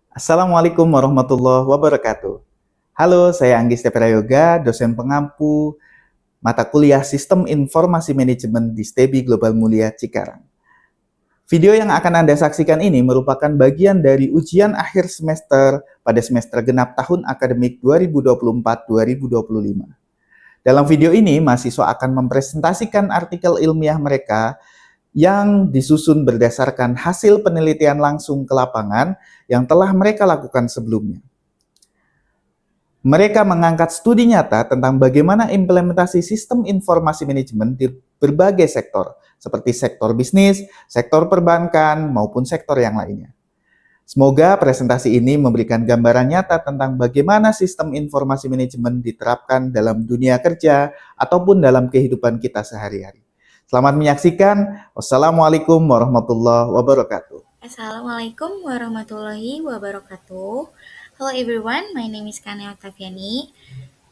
Assalamualaikum warahmatullahi wabarakatuh. Halo, saya Anggis Prayoga, dosen pengampu mata kuliah Sistem Informasi Manajemen di STEBI Global Mulia Cikarang. Video yang akan Anda saksikan ini merupakan bagian dari ujian akhir semester pada semester genap tahun akademik 2024-2025. Dalam video ini, mahasiswa akan mempresentasikan artikel ilmiah mereka yang disusun berdasarkan hasil penelitian langsung ke lapangan yang telah mereka lakukan sebelumnya. Mereka mengangkat studi nyata tentang bagaimana implementasi sistem informasi manajemen di berbagai sektor, seperti sektor bisnis, sektor perbankan, maupun sektor yang lainnya. Semoga presentasi ini memberikan gambaran nyata tentang bagaimana sistem informasi manajemen diterapkan dalam dunia kerja ataupun dalam kehidupan kita sehari-hari. Selamat menyaksikan. Wassalamualaikum warahmatullahi wabarakatuh. Assalamualaikum warahmatullahi wabarakatuh. Hello everyone, my name is Kania Octaviani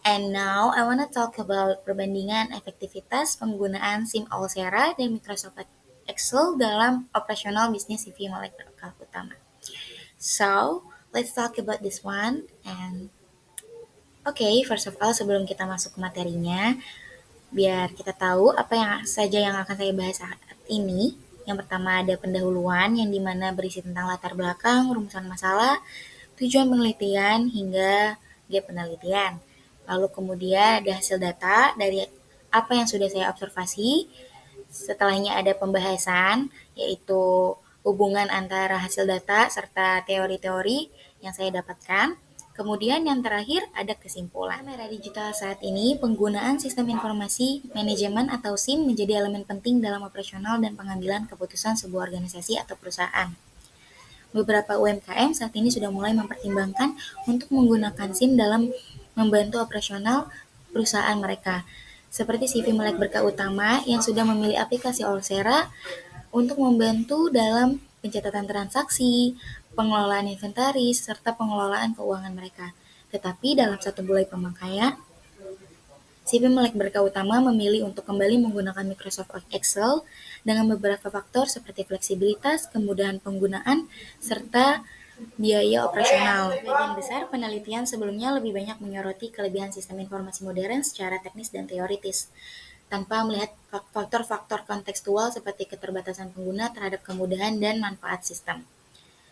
and now I want to talk about perbandingan efektivitas penggunaan SIM Allsera dan Microsoft Excel dalam operasional bisnis CV Melek Berkah Utama. So, let's talk about this one and first of all sebelum kita masuk ke materinya, biar kita tahu apa yang saja yang akan saya bahas saat ini. Yang pertama ada pendahuluan yang dimana berisi tentang latar belakang, rumusan masalah, tujuan penelitian, hingga gap penelitian. Lalu kemudian ada hasil data dari apa yang sudah saya observasi. Setelahnya ada pembahasan, yaitu hubungan antara hasil data serta teori-teori yang saya dapatkan. Kemudian yang terakhir ada kesimpulan. Era digital saat ini, penggunaan sistem informasi manajemen atau SIM menjadi elemen penting dalam operasional dan pengambilan keputusan sebuah organisasi atau perusahaan. Beberapa UMKM saat ini sudah mulai mempertimbangkan untuk menggunakan SIM dalam membantu operasional perusahaan mereka. Seperti CV Melek Berkah Utama yang sudah memilih aplikasi Allsera untuk membantu dalam pencatatan transaksi, pengelolaan inventaris, serta pengelolaan keuangan mereka. Tetapi dalam satu bulan pemakaian, CV Melek Berkah Utama memilih untuk kembali menggunakan Microsoft Excel dengan beberapa faktor seperti fleksibilitas, kemudahan penggunaan, serta biaya operasional. Sebagian besar penelitian sebelumnya lebih banyak menyoroti kelebihan sistem informasi modern secara teknis dan teoritis, tanpa melihat faktor-faktor kontekstual seperti keterbatasan pengguna terhadap kemudahan dan manfaat sistem.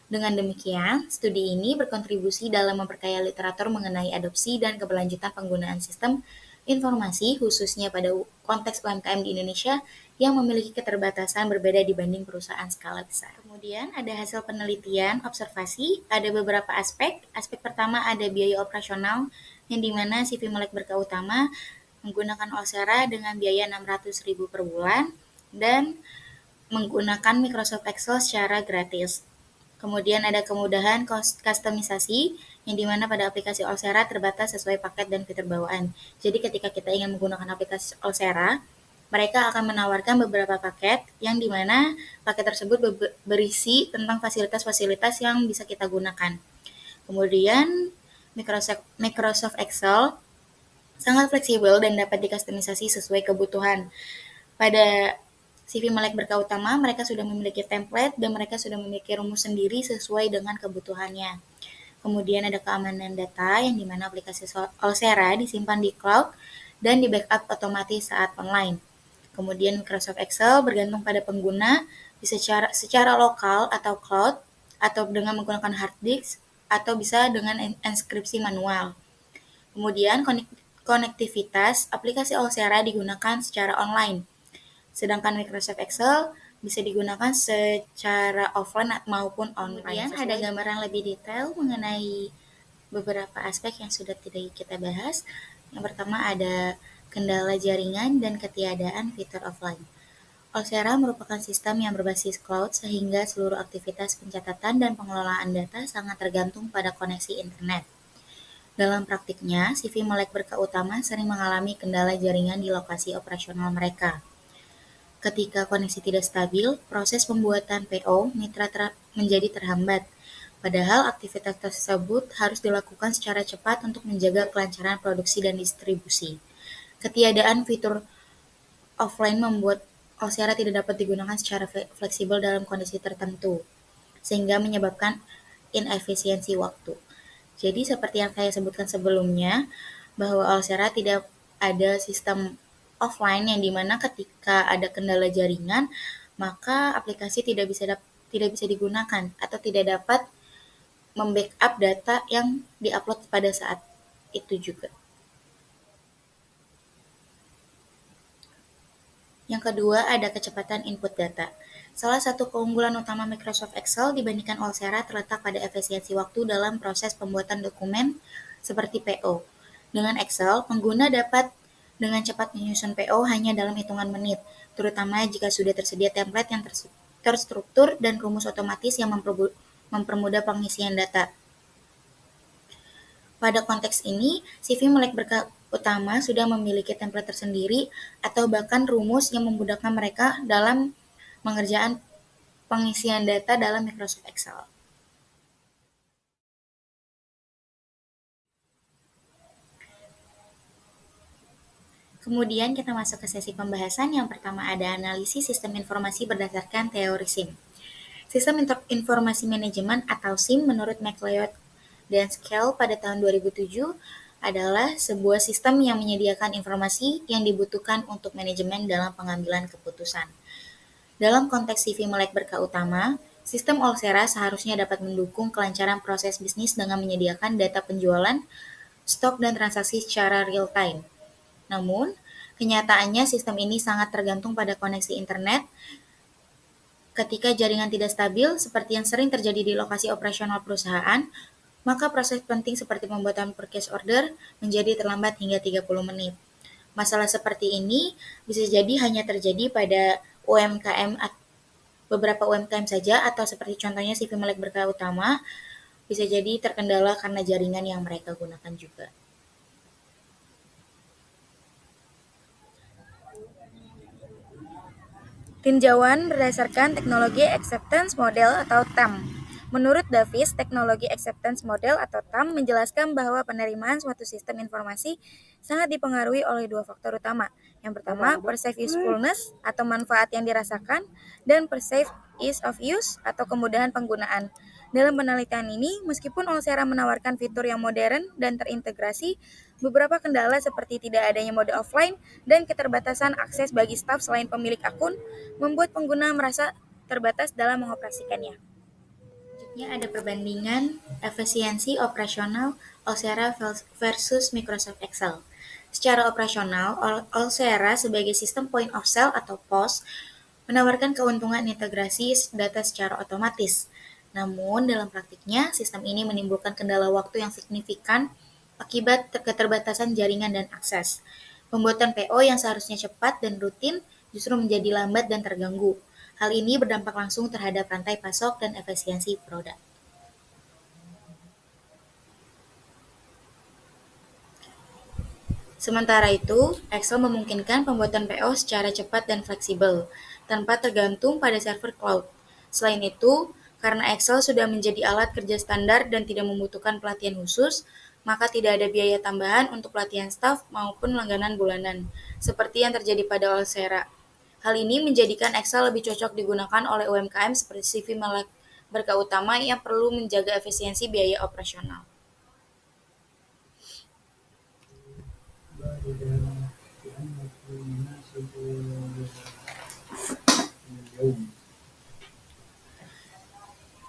Dengan demikian, studi ini berkontribusi dalam memperkaya literatur mengenai adopsi dan keberlanjutan penggunaan sistem informasi khususnya pada konteks UMKM di Indonesia yang memiliki keterbatasan berbeda dibanding perusahaan skala besar. Kemudian ada hasil penelitian, observasi, ada beberapa aspek. Aspek pertama ada biaya operasional yang dimana CV Melek Berkah Utama menggunakan Allsera dengan biaya 600.000 per bulan dan menggunakan Microsoft Excel secara gratis. Kemudian ada kemudahan kustomisasi yang dimana pada aplikasi Allsera terbatas sesuai paket dan fitur bawaan. Jadi ketika kita ingin menggunakan aplikasi Allsera, mereka akan menawarkan beberapa paket yang dimana paket tersebut berisi tentang fasilitas-fasilitas yang bisa kita gunakan. Kemudian Microsoft Excel sangat fleksibel dan dapat dikustomisasi sesuai kebutuhan. Pada CV Melek Berkah Utama, mereka sudah memiliki template dan mereka sudah memiliki rumus sendiri sesuai dengan kebutuhannya. Kemudian ada keamanan data yang dimana aplikasi Allsera disimpan di cloud dan di backup otomatis saat online. Kemudian Microsoft Excel bergantung pada pengguna, bisa secara lokal atau cloud, atau dengan menggunakan hard disk, atau bisa dengan enskripsi manual. Kemudian konektivitas aplikasi Allsera digunakan secara online. Sedangkan Microsoft Excel bisa digunakan secara offline maupun online. Kemudian ada gambaran lebih detail mengenai beberapa aspek yang sudah kita bahas. Yang pertama ada kendala jaringan dan ketiadaan fitur offline. Allsera merupakan sistem yang berbasis cloud sehingga seluruh aktivitas pencatatan dan pengelolaan data sangat tergantung pada koneksi internet. Dalam praktiknya, CV Melek Berkah Utama sering mengalami kendala jaringan di lokasi operasional mereka. Ketika koneksi tidak stabil, proses pembuatan PO mitra menjadi terhambat. Padahal aktivitas tersebut harus dilakukan secara cepat untuk menjaga kelancaran produksi dan distribusi. Ketiadaan fitur offline membuat Allsera tidak dapat digunakan secara fleksibel dalam kondisi tertentu, sehingga menyebabkan inefisiensi waktu. Jadi seperti yang saya sebutkan sebelumnya, bahwa Alsera tidak ada sistem offline yang dimana ketika ada kendala jaringan, maka aplikasi tidak bisa digunakan atau tidak dapat membackup data yang diupload pada saat itu juga. Yang kedua, ada kecepatan input data. Salah satu keunggulan utama Microsoft Excel dibandingkan Olsera terletak pada efisiensi waktu dalam proses pembuatan dokumen seperti PO. Dengan Excel, pengguna dapat dengan cepat menyusun PO hanya dalam hitungan menit, terutama jika sudah tersedia template yang terstruktur dan rumus otomatis yang mempermudah pengisian data. Pada konteks ini, CV Melek Berkah Utama sudah memiliki template tersendiri atau bahkan rumus yang memudahkan mereka dalam mengerjakan pengisian data dalam Microsoft Excel. Kemudian kita masuk ke sesi pembahasan. Yang pertama ada analisis sistem informasi berdasarkan teori SIM. Sistem Informasi Manajemen atau SIM menurut McLeod dan Scale pada tahun 2007 adalah sebuah sistem yang menyediakan informasi yang dibutuhkan untuk manajemen dalam pengambilan keputusan. Dalam konteks CV Melek Berkah Utama, sistem Olsera seharusnya dapat mendukung kelancaran proses bisnis dengan menyediakan data penjualan, stok, dan transaksi secara real time. Namun, kenyataannya sistem ini sangat tergantung pada koneksi internet. Ketika jaringan tidak stabil, seperti yang sering terjadi di lokasi operasional perusahaan, maka proses penting seperti pembuatan purchase order menjadi terlambat hingga 30 menit. Masalah seperti ini bisa jadi hanya terjadi pada UMKM, beberapa UMKM saja, atau seperti contohnya CV Melek Berkah Utama, bisa jadi terkendala karena jaringan yang mereka gunakan juga. Tinjauan berdasarkan teknologi acceptance model atau TAM. Menurut Davis, teknologi acceptance model atau TAM menjelaskan bahwa penerimaan suatu sistem informasi sangat dipengaruhi oleh dua faktor utama. Yang pertama, perceived usefulness atau manfaat yang dirasakan, dan perceived ease of use atau kemudahan penggunaan. Dalam penelitian ini, meskipun Olsera menawarkan fitur yang modern dan terintegrasi, beberapa kendala seperti tidak adanya mode offline dan keterbatasan akses bagi staf selain pemilik akun membuat pengguna merasa terbatas dalam mengoperasikannya. Selanjutnya ada perbandingan efisiensi operasional Olsera versus Microsoft Excel. Secara operasional, Olsera sebagai sistem point of sale atau POS menawarkan keuntungan integrasi data secara otomatis. Namun, dalam praktiknya, sistem ini menimbulkan kendala waktu yang signifikan akibat keterbatasan jaringan dan akses. Pembuatan PO yang seharusnya cepat dan rutin justru menjadi lambat dan terganggu. Hal ini berdampak langsung terhadap rantai pasok dan efisiensi produk. Sementara itu, Excel memungkinkan pembuatan PO secara cepat dan fleksibel, tanpa tergantung pada server cloud. Selain itu, karena Excel sudah menjadi alat kerja standar dan tidak membutuhkan pelatihan khusus, maka tidak ada biaya tambahan untuk pelatihan staf maupun langganan bulanan, seperti yang terjadi pada Olsera. Hal ini menjadikan Excel lebih cocok digunakan oleh UMKM seperti CV Melek Berkah Utama yang perlu menjaga efisiensi biaya operasional.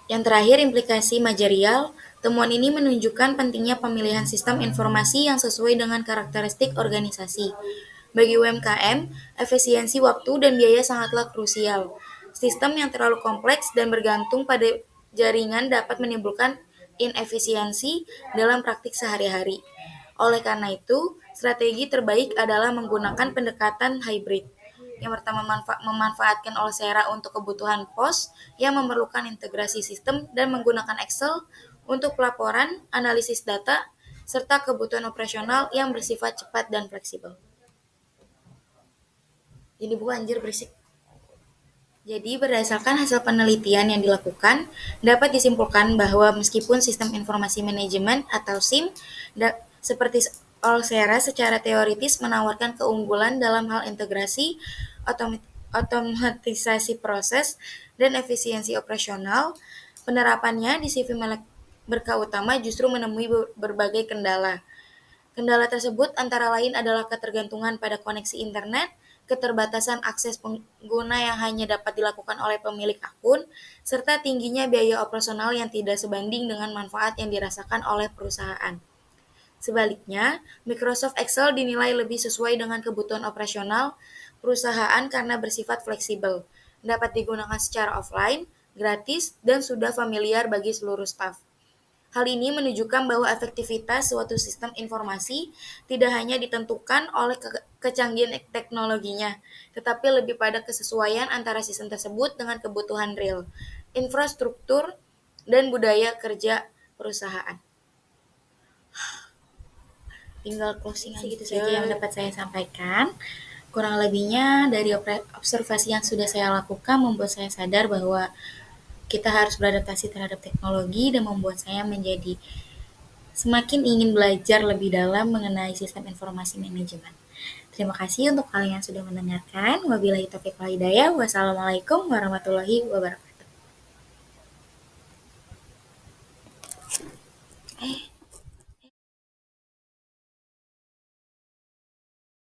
Yang terakhir, implikasi manajerial. Temuan ini menunjukkan pentingnya pemilihan sistem informasi yang sesuai dengan karakteristik organisasi. Bagi UMKM, efisiensi waktu dan biaya sangatlah krusial. Sistem yang terlalu kompleks dan bergantung pada jaringan dapat menimbulkan inefisiensi dalam praktik sehari-hari. Oleh karena itu, strategi terbaik adalah menggunakan pendekatan hybrid. Yang pertama, memanfaatkan Olsera untuk kebutuhan POS yang memerlukan integrasi sistem dan menggunakan Excel untuk pelaporan, analisis data, serta kebutuhan operasional yang bersifat cepat dan fleksibel. Ini buku anjir berisik. Jadi, berdasarkan hasil penelitian yang dilakukan, dapat disimpulkan bahwa meskipun sistem informasi manajemen atau SIM seperti Olsera secara teoritis menawarkan keunggulan dalam hal integrasi, otomatisasi proses, dan efisiensi operasional, penerapannya di CV Melek berkah utama justru menemui berbagai kendala. Kendala tersebut antara lain adalah ketergantungan pada koneksi internet, keterbatasan akses pengguna yang hanya dapat dilakukan oleh pemilik akun, serta tingginya biaya operasional yang tidak sebanding dengan manfaat yang dirasakan oleh perusahaan. Sebaliknya, Microsoft Excel dinilai lebih sesuai dengan kebutuhan operasional perusahaan karena bersifat fleksibel, dapat digunakan secara offline, gratis, dan sudah familiar bagi seluruh staf. Hal ini menunjukkan bahwa efektivitas suatu sistem informasi tidak hanya ditentukan oleh kecanggihan teknologinya, tetapi lebih pada kesesuaian antara sistem tersebut dengan kebutuhan real, infrastruktur, dan budaya kerja perusahaan. Tinggal closing segitu saja yang dapat saya sampaikan. Kurang lebihnya dari observasi yang sudah saya lakukan membuat saya sadar bahwa kita harus beradaptasi terhadap teknologi dan membuat saya menjadi semakin ingin belajar lebih dalam mengenai sistem informasi manajemen. Terima kasih untuk kalian yang sudah mendengarkan. Wabillahi taufiq wal hidayah. Wassalamualaikum warahmatullahi wabarakatuh.